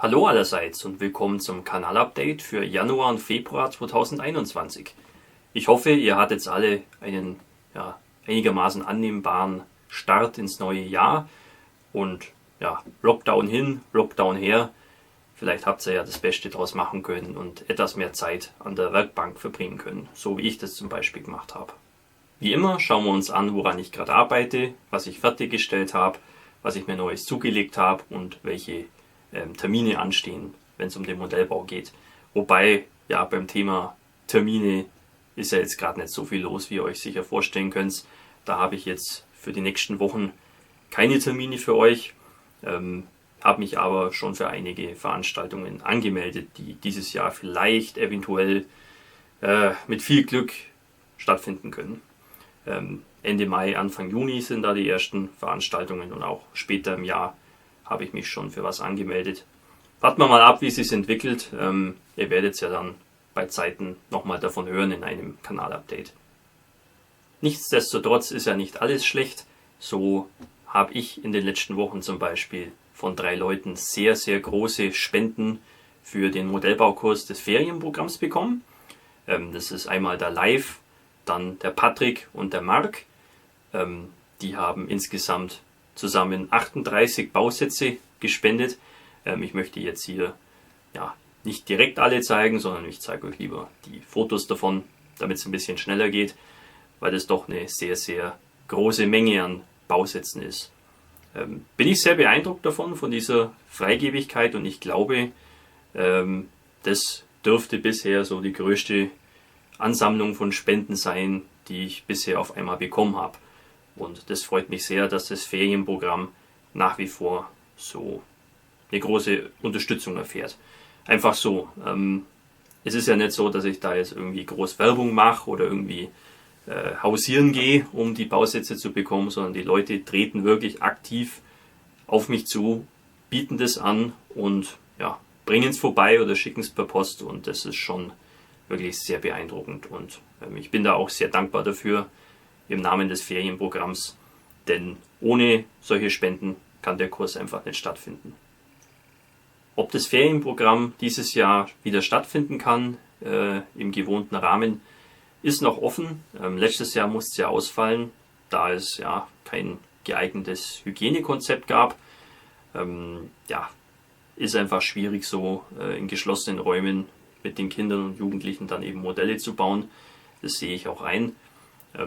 Hallo allerseits und willkommen zum Kanalupdate für Januar und Februar 2021. Ich hoffe, ihr hattet alle einen einigermaßen annehmbaren Start ins neue Jahr und Lockdown hin, Lockdown her. Vielleicht habt ihr ja das Beste draus machen können und etwas mehr Zeit an der Werkbank verbringen können, so wie ich das zum Beispiel gemacht habe. Wie immer schauen wir uns an, woran ich gerade arbeite, was ich fertiggestellt habe, was ich mir Neues zugelegt habe und welche Termine anstehen, wenn es um den Modellbau geht. Wobei, beim Thema Termine ist ja jetzt gerade nicht so viel los, wie ihr euch sicher vorstellen könnt. Da habe ich jetzt für die nächsten Wochen keine Termine für euch, habe mich aber schon für einige Veranstaltungen angemeldet, die dieses Jahr vielleicht eventuell mit viel Glück stattfinden können. Ende Mai, Anfang Juni sind da die ersten Veranstaltungen und auch später im Jahr habe ich mich schon für was angemeldet. Warten wir mal ab, wie es sich entwickelt. Ihr werdet es ja dann bei Zeiten nochmal davon hören in einem Kanalupdate. Nichtsdestotrotz ist ja nicht alles schlecht. So habe ich in den letzten Wochen zum Beispiel von 3 Leuten sehr, sehr große Spenden für den Modellbaukurs des Ferienprogramms bekommen. Das ist einmal der Live, dann der Patrick und der Marc. Die haben insgesamt zusammen 38 Bausätze gespendet. Ich möchte jetzt hier nicht direkt alle zeigen, sondern ich zeige euch lieber die Fotos davon, damit es ein bisschen schneller geht, weil das doch eine sehr, sehr große Menge an Bausätzen ist. Bin ich sehr beeindruckt davon, von dieser Freigebigkeit, und ich glaube, das dürfte bisher so die größte Ansammlung von Spenden sein, die ich bisher auf einmal bekommen habe. Und das freut mich sehr, dass das Ferienprogramm nach wie vor so eine große Unterstützung erfährt. Einfach so. Es ist ja nicht so, dass ich da jetzt irgendwie groß Werbung mache oder irgendwie hausieren gehe, um die Bausätze zu bekommen, sondern die Leute treten wirklich aktiv auf mich zu, bieten das an und bringen es vorbei oder schicken es per Post, und das ist schon wirklich sehr beeindruckend, und ich bin da auch sehr dankbar dafür im Namen des Ferienprogramms, denn ohne solche Spenden kann der Kurs einfach nicht stattfinden. Ob das Ferienprogramm dieses Jahr wieder stattfinden kann, im gewohnten Rahmen, ist noch offen. Letztes Jahr musste es ja ausfallen, da es kein geeignetes Hygienekonzept gab. Ist einfach schwierig, so in geschlossenen Räumen mit den Kindern und Jugendlichen dann eben Modelle zu bauen. Das sehe ich auch ein.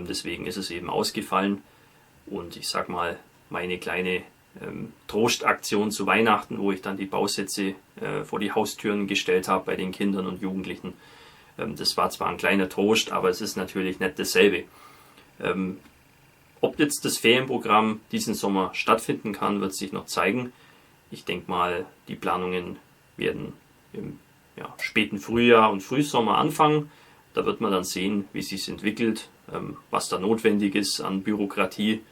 Deswegen ist es eben ausgefallen. Und ich sag mal, meine kleine Trostaktion zu Weihnachten, wo ich dann die Bausätze vor die Haustüren gestellt habe bei den Kindern und Jugendlichen, das war zwar ein kleiner Trost, aber es ist natürlich nicht dasselbe. Ob jetzt das Ferienprogramm diesen Sommer stattfinden kann, wird sich noch zeigen. Ich denke mal, die Planungen werden im späten Frühjahr und Frühsommer anfangen. Da wird man dann sehen, wie es sich entwickelt, was da notwendig ist an Bürokratie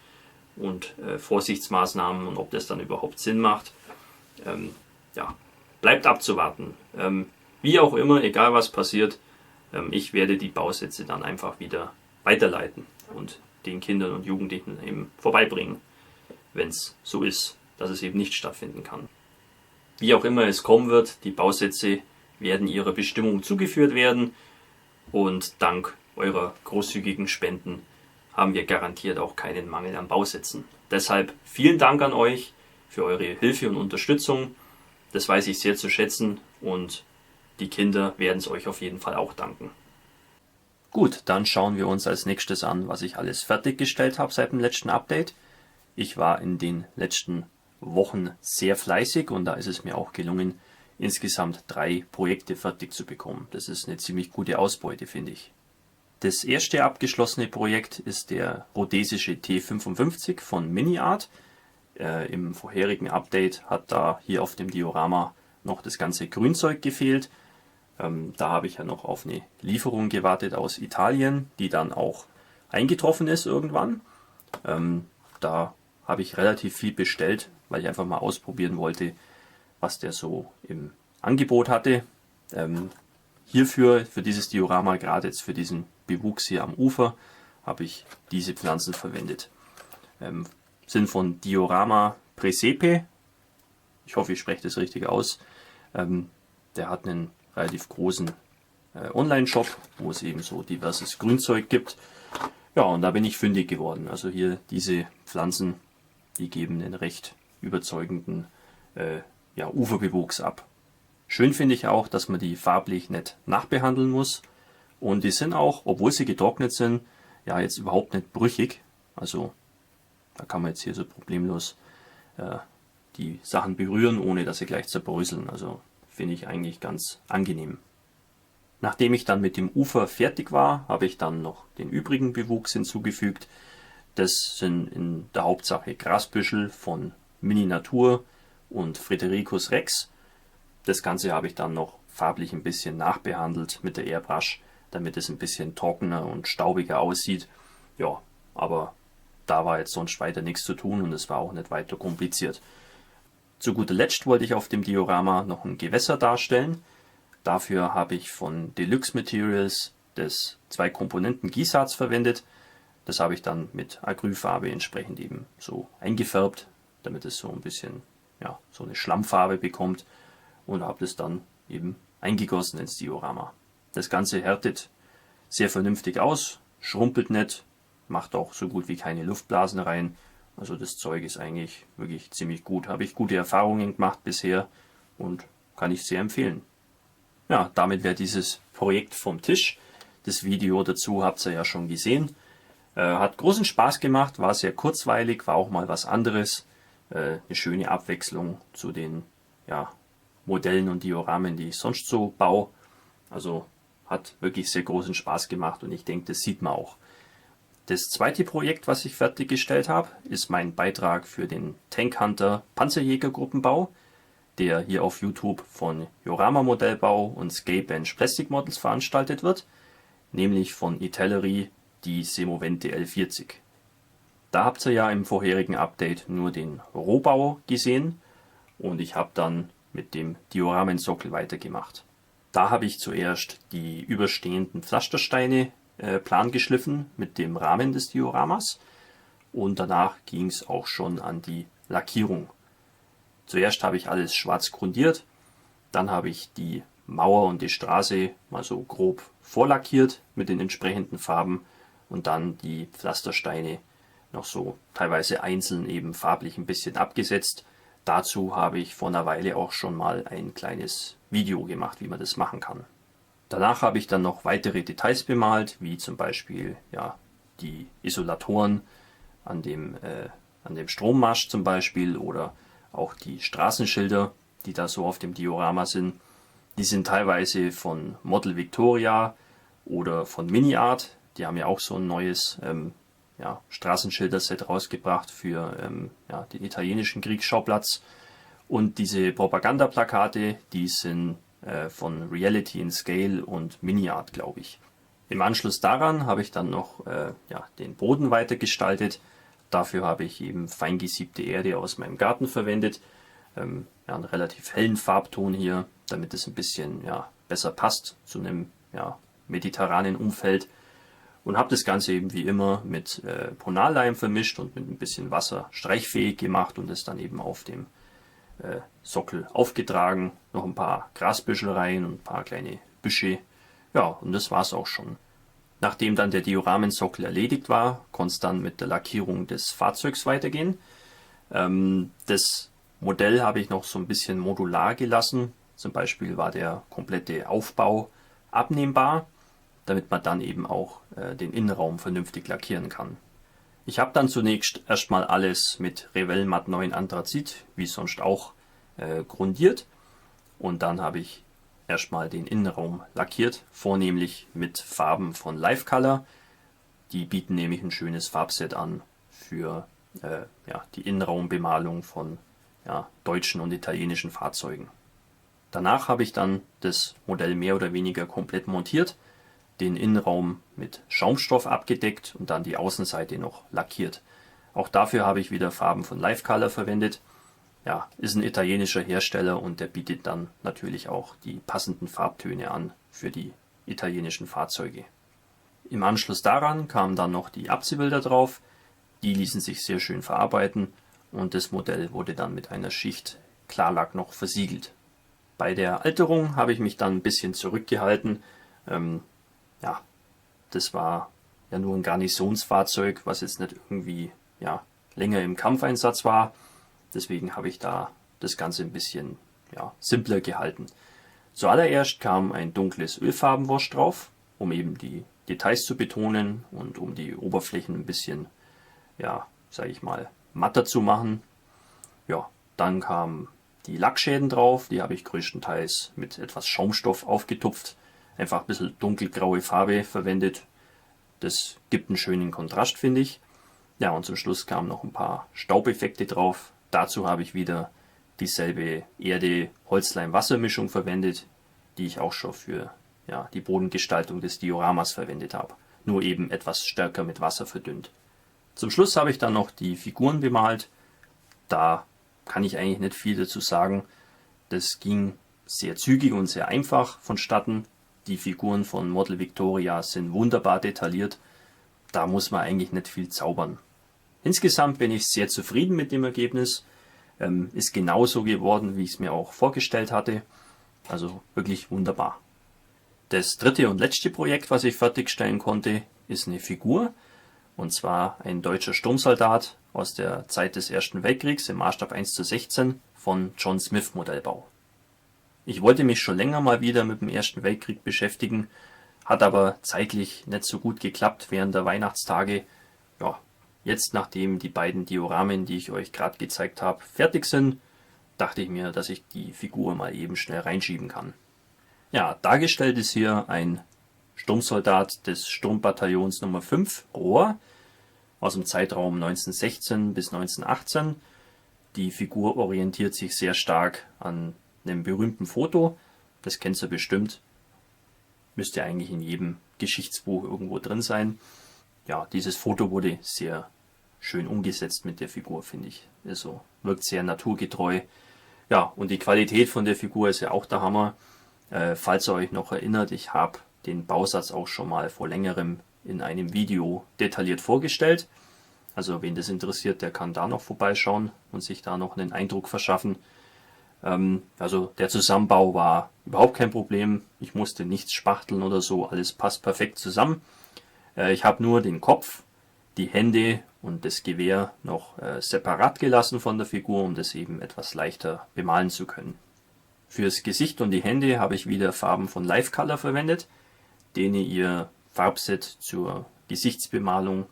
und Vorsichtsmaßnahmen und ob das dann überhaupt Sinn macht. Bleibt abzuwarten. Wie auch immer, egal was passiert, ich werde die Bausätze dann einfach wieder weiterleiten und den Kindern und Jugendlichen eben vorbeibringen, wenn es so ist, dass es eben nicht stattfinden kann. Wie auch immer es kommen wird, die Bausätze werden ihrer Bestimmung zugeführt werden, und dank eurer großzügigen Spenden haben wir garantiert auch keinen Mangel an Bausätzen. Deshalb vielen Dank an euch für eure Hilfe und Unterstützung. Das weiß ich sehr zu schätzen, und die Kinder werden es euch auf jeden Fall auch danken. Gut, dann schauen wir uns als nächstes an, was ich alles fertiggestellt habe seit dem letzten Update. Ich war in den letzten Wochen sehr fleißig, und da ist es mir auch gelungen, insgesamt 3 Projekte fertig zu bekommen. Das ist eine ziemlich gute Ausbeute, finde ich. Das erste abgeschlossene Projekt ist der rhodesische T55 von Mini-Art. Im vorherigen Update hat da hier auf dem Diorama noch das ganze Grünzeug gefehlt. Da habe ich ja noch auf eine Lieferung gewartet aus Italien, die dann auch eingetroffen ist irgendwann. Da habe ich relativ viel bestellt, weil ich einfach mal ausprobieren wollte, was der so im Angebot hatte. Für dieses Diorama, gerade jetzt für diesen Bewuchs hier am Ufer, habe ich diese Pflanzen verwendet. Sind von Diorama Presepe. Ich hoffe, ich spreche das richtig aus. Der hat einen relativ großen Online-Shop, wo es eben so diverses Grünzeug gibt. Ja, und da bin ich fündig geworden. Also hier diese Pflanzen, die geben einen recht überzeugenden Uferbewuchs ab. Schön finde ich auch, dass man die farblich nicht nachbehandeln muss. Und die sind auch, obwohl sie getrocknet sind, ja jetzt überhaupt nicht brüchig. Also da kann man jetzt hier so problemlos die Sachen berühren, ohne dass sie gleich zerbröseln. Also finde ich eigentlich ganz angenehm. Nachdem ich dann mit dem Ufer fertig war, habe ich dann noch den übrigen Bewuchs hinzugefügt. Das sind in der Hauptsache Grasbüschel von Mini Natur und Fredericus Rex. Das Ganze habe ich dann noch farblich ein bisschen nachbehandelt mit der Airbrush, damit es ein bisschen trockener und staubiger aussieht. Ja, aber da war jetzt sonst weiter nichts zu tun und es war auch nicht weiter kompliziert. Zu guter Letzt wollte ich auf dem Diorama noch ein Gewässer darstellen. Dafür habe ich von Deluxe Materials das 2-Komponenten-Gießharz verwendet. Das habe ich dann mit Acrylfarbe entsprechend eben so eingefärbt, damit es so ein bisschen so eine Schlammfarbe bekommt, und habe das dann eben eingegossen ins Diorama. Das Ganze härtet sehr vernünftig aus, schrumpelt nicht, macht auch so gut wie keine Luftblasen rein. Also das Zeug ist eigentlich wirklich ziemlich gut. Habe ich gute Erfahrungen gemacht bisher und kann ich sehr empfehlen. Ja, damit wäre dieses Projekt vom Tisch. Das Video dazu habt ihr ja schon gesehen. Hat großen Spaß gemacht, war sehr kurzweilig, war auch mal was anderes. Eine schöne Abwechslung zu den Modellen und Dioramen, die ich sonst so baue. Also hat wirklich sehr großen Spaß gemacht und ich denke, das sieht man auch. Das zweite Projekt, was ich fertiggestellt habe, ist mein Beitrag für den Tank Hunter Panzerjägergruppenbau, der hier auf YouTube von Jorama Modellbau und Scale Bench Plastic Models veranstaltet wird, nämlich von Itellery die Semovente L40. Da habt ihr ja im vorherigen Update nur den Rohbau gesehen und ich habe dann mit dem Dioramensockel weitergemacht. Da habe ich zuerst die überstehenden Pflastersteine plan geschliffen mit dem Rahmen des Dioramas und danach ging es auch schon an die Lackierung. Zuerst habe ich alles schwarz grundiert, dann habe ich die Mauer und die Straße mal so grob vorlackiert mit den entsprechenden Farben und dann die Pflastersteine noch so teilweise einzeln eben farblich ein bisschen abgesetzt. Dazu habe ich vor einer Weile auch schon mal ein kleines Video gemacht, wie man das machen kann. Danach habe ich dann noch weitere Details bemalt, wie zum Beispiel die Isolatoren an dem Strommast zum Beispiel oder auch die Straßenschilder, die da so auf dem Diorama sind. Die sind teilweise von Model Victoria oder von Mini-Art. Die haben ja auch so ein neues Straßenschilder-Set rausgebracht für den italienischen Kriegsschauplatz. Und diese Propagandaplakate, die sind von Reality in Scale und Mini-Art, glaube ich. Im Anschluss daran habe ich dann noch den Boden weitergestaltet. Dafür habe ich eben feingesiebte Erde aus meinem Garten verwendet. Einen relativ hellen Farbton hier, damit es ein bisschen besser passt zu einem mediterranen Umfeld. Und habe das Ganze eben wie immer mit Ponalleim vermischt und mit ein bisschen Wasser streichfähig gemacht und es dann eben auf dem Sockel aufgetragen. Noch ein paar Grasbüschel rein und ein paar kleine Büsche. Ja, und das war's auch schon. Nachdem dann der Dioramensockel erledigt war, konnte es dann mit der Lackierung des Fahrzeugs weitergehen. Das Modell habe ich noch so ein bisschen modular gelassen. Zum Beispiel war der komplette Aufbau abnehmbar, damit man dann eben auch den Innenraum vernünftig lackieren kann. Ich habe dann zunächst erstmal alles mit Revell Matt 9 Anthrazit, wie sonst auch, grundiert. Und dann habe ich erstmal den Innenraum lackiert, vornehmlich mit Farben von Life Color. Die bieten nämlich ein schönes Farbset an für die Innenraumbemalung von deutschen und italienischen Fahrzeugen. Danach habe ich dann das Modell mehr oder weniger komplett montiert, den Innenraum mit Schaumstoff abgedeckt und dann die Außenseite noch lackiert. Auch dafür habe ich wieder Farben von Life Color verwendet. Ja, ist ein italienischer Hersteller und der bietet dann natürlich auch die passenden Farbtöne an für die italienischen Fahrzeuge. Im Anschluss daran kamen dann noch die Abziehbilder drauf. Die ließen sich sehr schön verarbeiten und das Modell wurde dann mit einer Schicht Klarlack noch versiegelt. Bei der Alterung habe ich mich dann ein bisschen zurückgehalten. Ja, das war ja nur ein Garnisonsfahrzeug, was jetzt nicht irgendwie ja, länger im Kampfeinsatz war. Deswegen habe ich da das Ganze ein bisschen simpler gehalten. Zuallererst kam ein dunkles Ölfarbenwash drauf, um eben die Details zu betonen und um die Oberflächen ein bisschen, sage ich mal, matter zu machen. Ja, dann kamen die Lackschäden drauf, die habe ich größtenteils mit etwas Schaumstoff aufgetupft, einfach ein bisschen dunkelgraue Farbe verwendet. Das gibt einen schönen Kontrast, finde ich. Ja, und zum Schluss kamen noch ein paar Staubeffekte drauf. Dazu habe ich wieder dieselbe Erde-Holzleim-Wassermischung verwendet, die ich auch schon für die Bodengestaltung des Dioramas verwendet habe. Nur eben etwas stärker mit Wasser verdünnt. Zum Schluss habe ich dann noch die Figuren bemalt. Da kann ich eigentlich nicht viel dazu sagen. Das ging sehr zügig und sehr einfach vonstatten. Die Figuren von Model Victoria sind wunderbar detailliert. Da muss man eigentlich nicht viel zaubern. Insgesamt bin ich sehr zufrieden mit dem Ergebnis. Ist genauso geworden, wie ich es mir auch vorgestellt hatte. Also wirklich wunderbar. Das dritte und letzte Projekt, was ich fertigstellen konnte, ist eine Figur. Und zwar ein deutscher Sturmsoldat aus der Zeit des Ersten Weltkriegs im Maßstab 1:16 von John Smith Modellbau. Ich wollte mich schon länger mal wieder mit dem Ersten Weltkrieg beschäftigen, hat aber zeitlich nicht so gut geklappt während der Weihnachtstage. Ja, jetzt nachdem die beiden Dioramen, die ich euch gerade gezeigt habe, fertig sind, dachte ich mir, dass ich die Figur mal eben schnell reinschieben kann. Ja, dargestellt ist hier ein Sturmsoldat des Sturmbataillons Nummer 5, Rohr, aus dem Zeitraum 1916 bis 1918. Die Figur orientiert sich sehr stark an einem berühmten Foto, das kennt ihr bestimmt, müsste eigentlich in jedem Geschichtsbuch irgendwo drin sein. Ja, dieses Foto wurde sehr schön umgesetzt mit der Figur, finde ich. Also wirkt sehr naturgetreu. Ja, und die Qualität von der Figur ist ja auch der Hammer. Falls ihr euch noch erinnert, ich habe den Bausatz auch schon mal vor längerem in einem Video detailliert vorgestellt. Also wen das interessiert, der kann da noch vorbeischauen und sich da noch einen Eindruck verschaffen. Also der Zusammenbau war überhaupt kein Problem. Ich musste nichts spachteln oder so, alles passt perfekt zusammen. Ich habe nur den Kopf, die Hände und das Gewehr noch separat gelassen von der Figur, um das eben etwas leichter bemalen zu können. Fürs Gesicht und die Hände habe ich wieder Farben von Life Color verwendet, denen ihr Farbset zur Gesichtsbemalung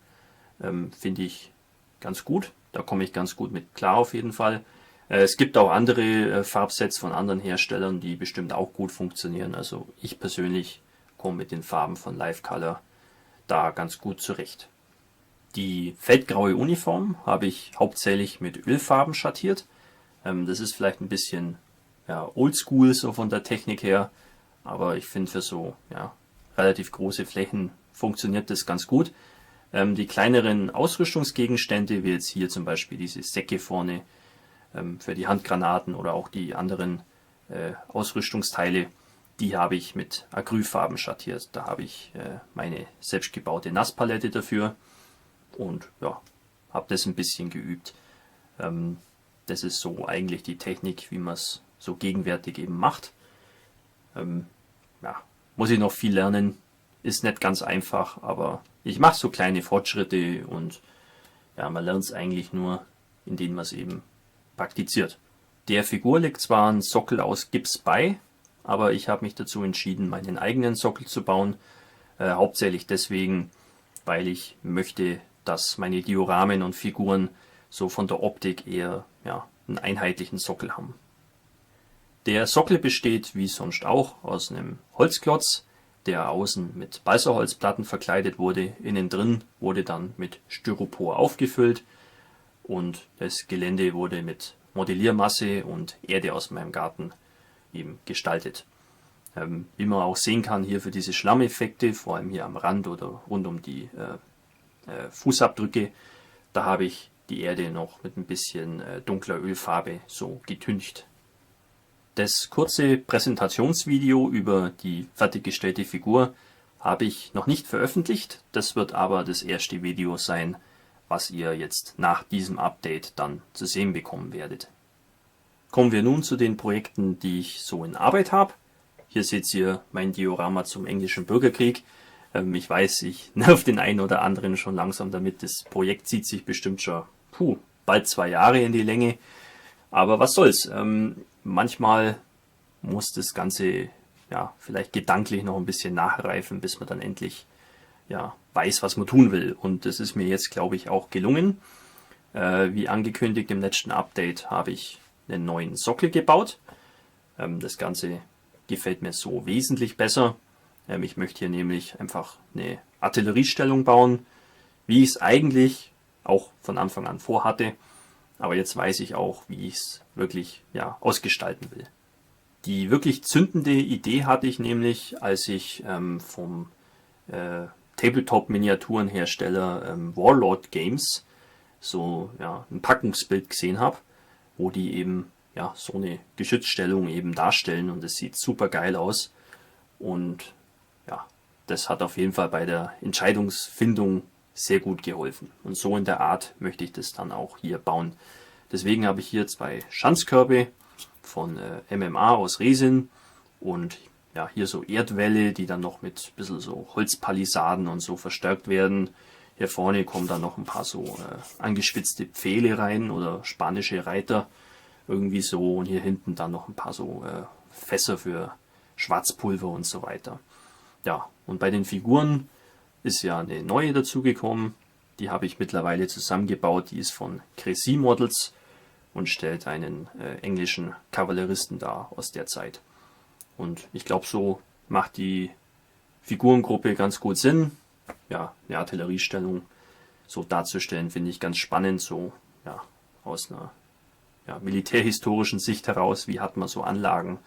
finde ich ganz gut. Da komme ich ganz gut mit klar auf jeden Fall. Es gibt auch andere Farbsets von anderen Herstellern, die bestimmt auch gut funktionieren. Also ich persönlich komme mit den Farben von Life Color da ganz gut zurecht. Die feldgraue Uniform habe ich hauptsächlich mit Ölfarben schattiert. Das ist vielleicht ein bisschen oldschool so von der Technik her, aber ich finde für so relativ große Flächen funktioniert das ganz gut. Die kleineren Ausrüstungsgegenstände, wie jetzt hier zum Beispiel diese Säcke vorne für die Handgranaten oder auch die anderen Ausrüstungsteile, die habe ich mit Acrylfarben schattiert. Da habe ich meine selbstgebaute Nasspalette dafür und habe das ein bisschen geübt. Das ist so eigentlich die Technik, wie man es so gegenwärtig eben macht. Muss ich noch viel lernen, ist nicht ganz einfach, aber ich mache so kleine Fortschritte und man lernt es eigentlich nur, indem man es eben praktiziert. Der Figur liegt zwar ein Sockel aus Gips bei, aber ich habe mich dazu entschieden, meinen eigenen Sockel zu bauen, hauptsächlich deswegen, weil ich möchte, dass meine Dioramen und Figuren so von der Optik eher einen einheitlichen Sockel haben. Der Sockel besteht wie sonst auch aus einem Holzklotz, der außen mit Balsaholzplatten verkleidet wurde. Innen drin wurde dann mit Styropor aufgefüllt und das Gelände wurde mit Modelliermasse und Erde aus meinem Garten eben gestaltet. Wie man auch sehen kann, hier für diese Schlammeffekte, vor allem hier am Rand oder rund um die Fußabdrücke, da habe ich die Erde noch mit ein bisschen dunkler Ölfarbe so getüncht. Das kurze Präsentationsvideo über die fertiggestellte Figur habe ich noch nicht veröffentlicht. Das wird aber das erste Video sein, was ihr jetzt nach diesem Update dann zu sehen bekommen werdet. kommen wir nun zu den Projekten, die ich so in Arbeit habe. Hier seht ihr mein Diorama zum englischen Bürgerkrieg. Ich weiß, ich nerv den einen oder anderen schon langsam damit. Das Projekt zieht sich bestimmt schon bald 2 Jahre in die Länge. Aber was soll's. Manchmal muss das Ganze vielleicht gedanklich noch ein bisschen nachreifen, bis man dann endlich weiß, was man tun will. Und das ist mir jetzt, glaube ich, auch gelungen. Wie angekündigt im letzten Update habe ich einen neuen Sockel gebaut. Das Ganze gefällt mir so wesentlich besser. Ich möchte hier nämlich einfach eine Artilleriestellung bauen, wie ich es eigentlich auch von Anfang an vorhatte. Aber jetzt weiß ich auch, wie ich es wirklich ausgestalten will. Die wirklich zündende Idee hatte ich nämlich, als ich vom Tabletop-Miniaturenhersteller Warlord Games so ein Packungsbild gesehen habe, wo die eben so eine Geschützstellung eben darstellen und es sieht super geil aus. Und das hat auf jeden Fall bei der Entscheidungsfindung sehr gut geholfen. Und so in der Art möchte ich das dann auch hier bauen. Deswegen habe ich hier 2 Schanzkörbe von MMA aus Resin und hier so Erdwälle, die dann noch mit ein bisschen so Holzpalisaden und so verstärkt werden. Hier vorne kommen dann noch ein paar so angeschwitzte Pfähle rein oder spanische Reiter. Irgendwie so. Und hier hinten dann noch ein paar so Fässer für Schwarzpulver und so weiter. Ja, und bei den Figuren ist ja eine neue dazugekommen. Die habe ich mittlerweile zusammengebaut. Die ist von Crécy Models und stellt einen englischen Kavalleristen dar aus der Zeit. Und ich glaube, so macht die Figurengruppe ganz gut Sinn. Ja, eine Artilleriestellung so darzustellen, finde ich ganz spannend. So aus einer militärhistorischen Sicht heraus, wie hat man so Anlagen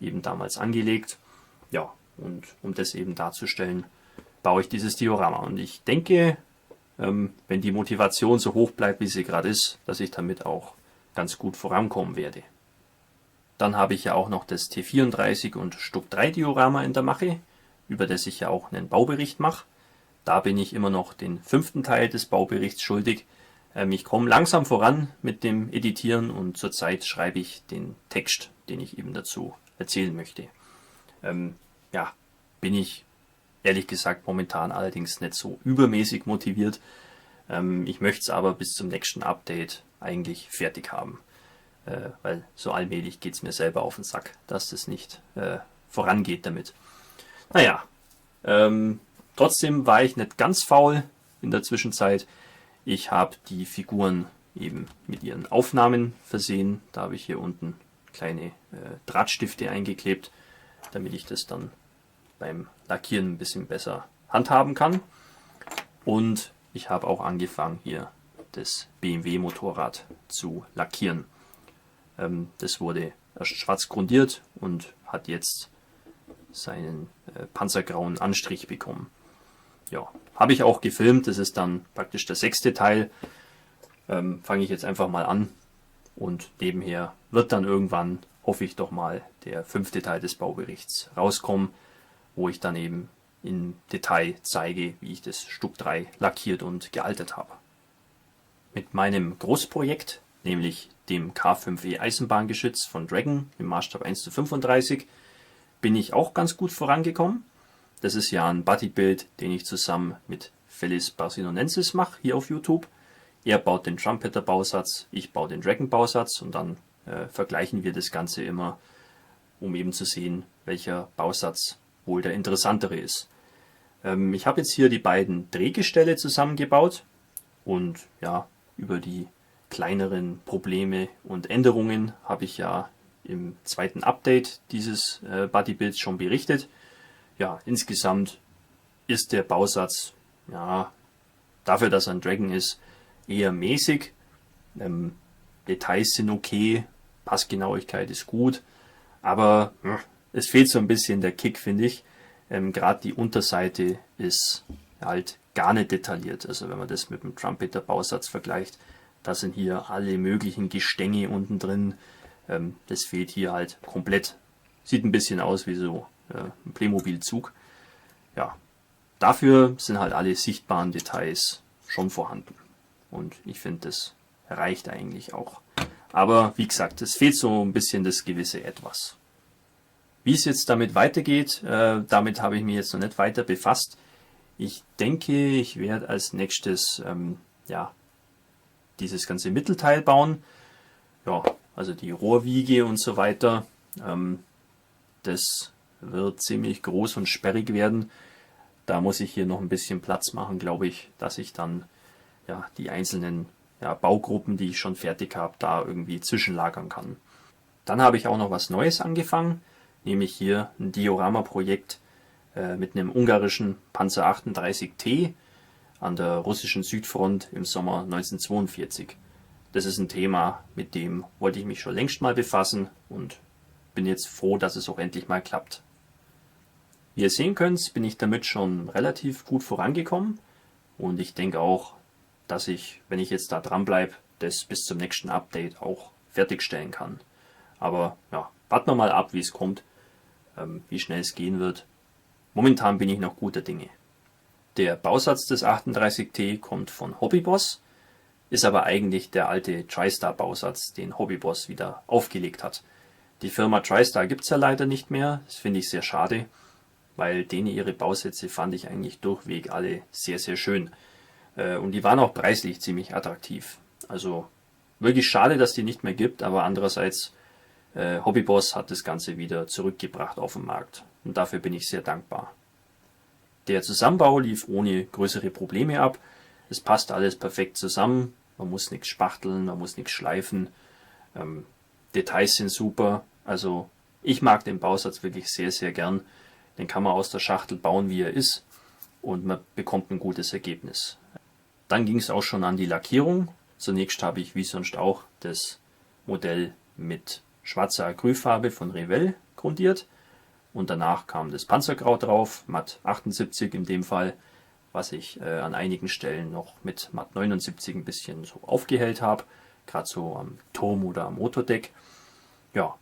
eben damals angelegt. Ja, und um das eben darzustellen, baue ich dieses Diorama. Und ich denke, wenn die Motivation so hoch bleibt, wie sie gerade ist, dass ich damit auch ganz gut vorankommen werde. Dann habe ich ja auch noch das T34 und Stuck 3 Diorama in der Mache, über das ich ja auch einen Baubericht mache. Da bin ich immer noch den 5. Teil des Bauberichts schuldig. Ich komme langsam voran mit dem Editieren und zurzeit schreibe ich den Text, den ich eben dazu erzählen möchte. Bin ich ehrlich gesagt momentan allerdings nicht so übermäßig motiviert. Ich möchte es aber bis zum nächsten Update eigentlich fertig haben. Weil so allmählich geht es mir selber auf den Sack, dass das nicht vorangeht damit. Trotzdem war ich nicht ganz faul in der Zwischenzeit. Ich habe die Figuren eben mit ihren Aufnahmen versehen. Da habe ich hier unten kleine Drahtstifte eingeklebt, damit ich das dann beim Lackieren ein bisschen besser handhaben kann. Und ich habe auch angefangen, hier das BMW-Motorrad zu lackieren. Das wurde erst schwarz grundiert und hat jetzt seinen panzergrauen Anstrich bekommen. Ja, habe ich auch gefilmt. Das ist dann praktisch der 6. Teil. Fange ich jetzt einfach mal an. Und nebenher wird dann irgendwann, hoffe ich doch mal, der 5. Teil des Bauberichts rauskommen, wo ich dann eben im Detail zeige, wie ich das Stuck 3 lackiert und gealtert habe. Mit meinem Großprojekt, nämlich dem K5E Eisenbahngeschütz von Dragon im Maßstab 1:35, bin ich auch ganz gut vorangekommen. Das ist ja ein Bodybuild, den ich zusammen mit Felis Barsinonensis mache, hier auf YouTube. Er baut den Trumpeter-Bausatz, ich baue den Dragon-Bausatz und dann vergleichen wir das Ganze immer, um eben zu sehen, welcher Bausatz wohl der interessantere ist. Ich habe jetzt hier die beiden Drehgestelle zusammengebaut und über die kleineren Probleme und Änderungen habe ich ja im 2. Update dieses Bodybuilds schon berichtet. Ja, insgesamt ist der Bausatz, dafür, dass er ein Dragon ist, eher mäßig. Details sind okay, Passgenauigkeit ist gut, aber es fehlt so ein bisschen der Kick, finde ich. Gerade die Unterseite ist halt gar nicht detailliert. Also wenn man das mit dem Trumpeter-Bausatz vergleicht, da sind hier alle möglichen Gestänge unten drin. Das fehlt hier halt komplett. Sieht ein bisschen aus wie so ein Playmobil-Zug. Ja, dafür sind halt alle sichtbaren Details schon vorhanden. Und ich finde, das reicht eigentlich auch Aber wie gesagt, es fehlt so ein bisschen das gewisse Etwas. Wie es jetzt damit weitergeht, damit habe ich mich jetzt noch nicht weiter befasst. Ich denke, ich werde als nächstes dieses ganze Mittelteil bauen. Ja, also die Rohrwiege und so weiter. Das wird ziemlich groß und sperrig werden. Da muss ich hier noch ein bisschen Platz machen, glaube ich, dass ich dann die einzelnen Baugruppen, die ich schon fertig habe, da irgendwie zwischenlagern kann. Dann habe ich auch noch was Neues angefangen, nämlich hier ein Diorama-Projekt mit einem ungarischen Panzer 38T an der russischen Südfront im Sommer 1942. Das ist ein Thema, mit dem wollte ich mich schon längst mal befassen und bin jetzt froh, dass es auch endlich mal klappt. Wie ihr sehen könnt, bin ich damit schon relativ gut vorangekommen und ich denke auch, dass ich, wenn ich jetzt da dran bleibe, das bis zum nächsten Update auch fertigstellen kann. Aber ja, warten wir mal ab, wie es kommt, wie schnell es gehen wird. Momentan bin ich noch guter Dinge. Der Bausatz des 38T kommt von Hobbyboss, ist aber eigentlich der alte TriStar-Bausatz, den Hobbyboss wieder aufgelegt hat. Die Firma TriStar gibt es ja leider nicht mehr, das finde ich sehr schade, weil denen ihre Bausätze fand ich eigentlich durchweg alle sehr, sehr schön. Und die waren auch preislich ziemlich attraktiv. Also wirklich schade, dass die nicht mehr gibt, aber andererseits Hobbyboss hat das Ganze wieder zurückgebracht auf den Markt. Und dafür bin ich sehr dankbar. Der Zusammenbau lief ohne größere Probleme ab. Es passt alles perfekt zusammen. Man muss nichts spachteln, man muss nichts schleifen. Details sind super. Also ich mag den Bausatz wirklich sehr, sehr gern. Den kann man aus der Schachtel bauen, wie er ist. Und man bekommt ein gutes Ergebnis. Dann ging es auch schon an die Lackierung. Zunächst habe ich wie sonst auch das Modell mit schwarzer Acrylfarbe von Revell grundiert. Und danach kam das Panzergrau drauf, Matt 78 in dem Fall, was ich an einigen Stellen noch mit Matt 79 ein bisschen so aufgehellt habe. Gerade so am Turm oder am Motordeck. Ja,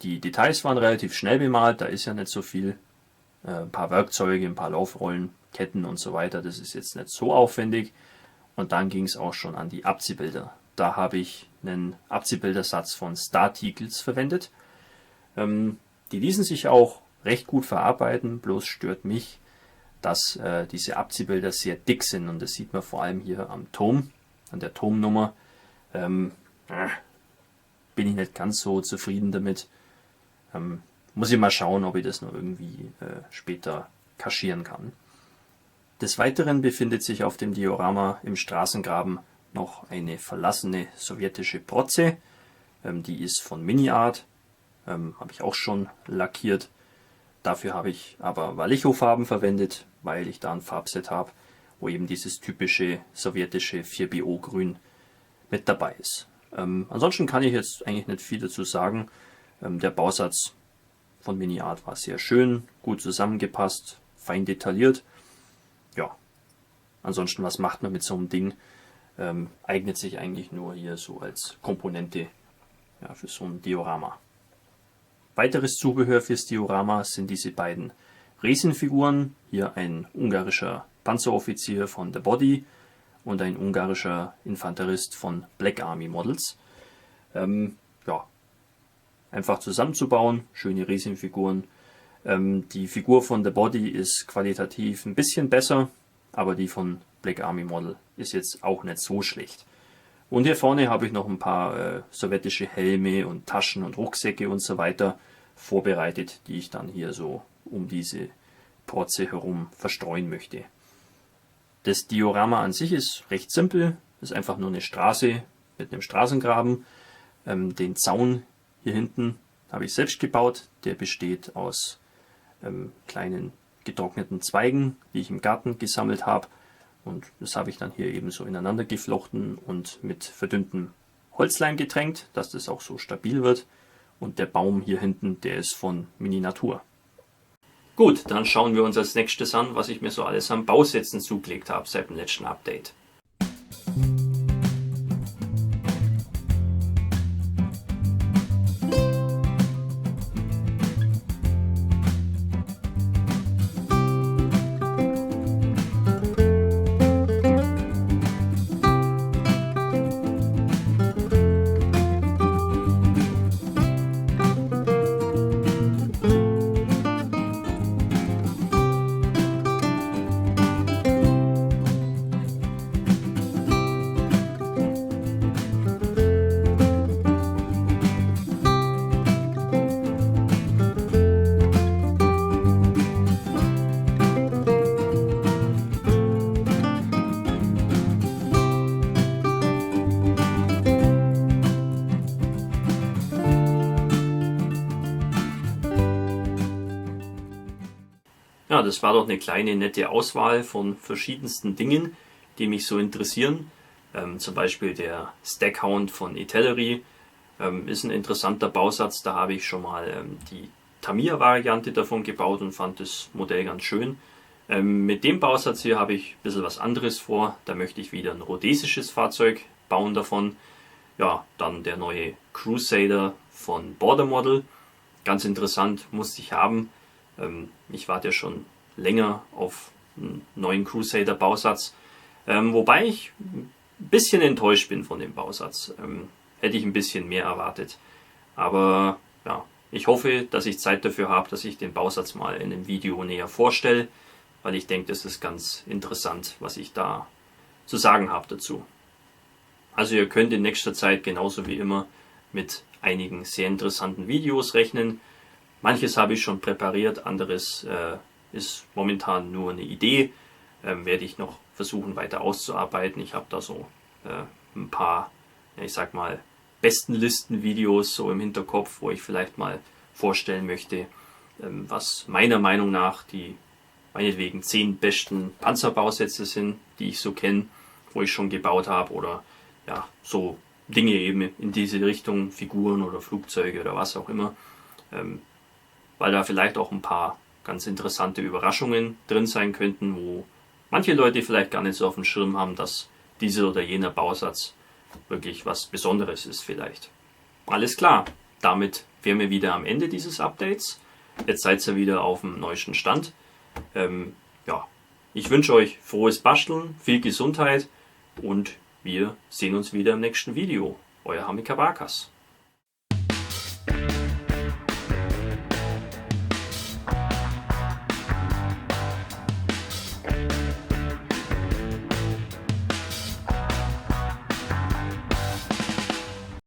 die Details waren relativ schnell bemalt, da ist ja nicht so viel. Ein paar Werkzeuge, ein paar Laufrollen, Ketten und so weiter, das ist jetzt nicht so aufwendig. Und dann ging es auch schon an die Abziehbilder. Da habe ich einen Abziehbildersatz von Star-Teagles verwendet. Die ließen sich auch recht gut verarbeiten, bloß stört mich, dass diese Abziehbilder sehr dick sind. Und das sieht man vor allem hier am Turm, an der Turmnummer. Bin ich nicht ganz so zufrieden damit. Muss ich mal schauen, ob ich das noch irgendwie später kaschieren kann. Des Weiteren befindet sich auf dem Diorama im Straßengraben noch eine verlassene sowjetische Protze. Die ist von Mini-Art, habe ich auch schon lackiert. Dafür habe ich aber Vallejo-Farben verwendet, weil ich da ein Farbset habe, wo eben dieses typische sowjetische 4BO-Grün mit dabei ist. Ansonsten kann ich jetzt eigentlich nicht viel dazu sagen. Der Bausatz von Mini-Art war sehr schön, gut zusammengepasst, fein detailliert. Ja, ansonsten, was macht man mit so einem Ding? Eignet sich eigentlich nur hier so als Komponente für so ein Diorama. Weiteres Zubehör fürs Diorama sind diese beiden Resin-Figuren. Hier ein ungarischer Panzeroffizier von The Body und ein ungarischer Infanterist von Black Army Models. Einfach zusammenzubauen, schöne Resin-Figuren. Die Figur von The Body ist qualitativ ein bisschen besser, aber die von Black Army Model ist jetzt auch nicht so schlecht. Und hier vorne habe ich noch ein paar sowjetische Helme und Taschen und Rucksäcke und so weiter vorbereitet, die ich dann hier so um diese Protze herum verstreuen möchte. Das Diorama an sich ist recht simpel, ist einfach nur eine Straße mit einem Straßengraben. Den Zaun hier hinten habe ich selbst gebaut, der besteht aus kleinen getrockneten Zweigen, die ich im Garten gesammelt habe. Und das habe ich dann hier eben so ineinander geflochten und mit verdünntem Holzleim getränkt, dass das auch so stabil wird. Und der Baum hier hinten, der ist von Mini Natur. Gut, dann schauen wir uns als nächstes an, was ich mir so alles an Bausätzen zugelegt habe seit dem letzten Update. Ja, das war doch eine kleine nette Auswahl von verschiedensten Dingen, die mich so interessieren. Zum Beispiel der Stackhound von Itellary ist ein interessanter Bausatz. Da habe ich schon mal die Tamiya-Variante davon gebaut und fand das Modell ganz schön. Mit dem Bausatz hier habe ich ein bisschen was anderes vor. Da möchte ich wieder ein rhodesisches Fahrzeug bauen davon. Ja, dann der neue Crusader von Border Model. Ganz interessant, musste ich haben. Ich warte ja schon länger auf einen neuen Crusader-Bausatz. Wobei ich ein bisschen enttäuscht bin von dem Bausatz. Hätte ich ein bisschen mehr erwartet. Aber ja, ich hoffe, dass ich Zeit dafür habe, dass ich den Bausatz mal in einem Video näher vorstelle, weil ich denke, das ist ganz interessant, was ich da zu sagen habe dazu. Also ihr könnt in nächster Zeit genauso wie immer mit einigen sehr interessanten Videos rechnen. Manches habe ich schon präpariert, anderes ist momentan nur eine Idee. Werde ich noch versuchen weiter auszuarbeiten. Ich habe da so ein paar, ich sag mal, Bestenlisten-Videos so im Hinterkopf, wo ich vielleicht mal vorstellen möchte, was meiner Meinung nach die meinetwegen 10 besten Panzerbausätze sind, die ich so kenne, wo ich schon gebaut habe, oder ja, so Dinge eben in diese Richtung, Figuren oder Flugzeuge oder was auch immer, weil da vielleicht auch ein paar ganz interessante Überraschungen drin sein könnten, wo manche Leute vielleicht gar nicht so auf dem Schirm haben, dass dieser oder jener Bausatz wirklich was Besonderes ist vielleicht. Alles klar, damit wären wir wieder am Ende dieses Updates. Jetzt seid ihr wieder auf dem neuesten Stand. Ja, ich wünsche euch frohes Basteln, viel Gesundheit und wir sehen uns wieder im nächsten Video. Euer Hamika Barkas.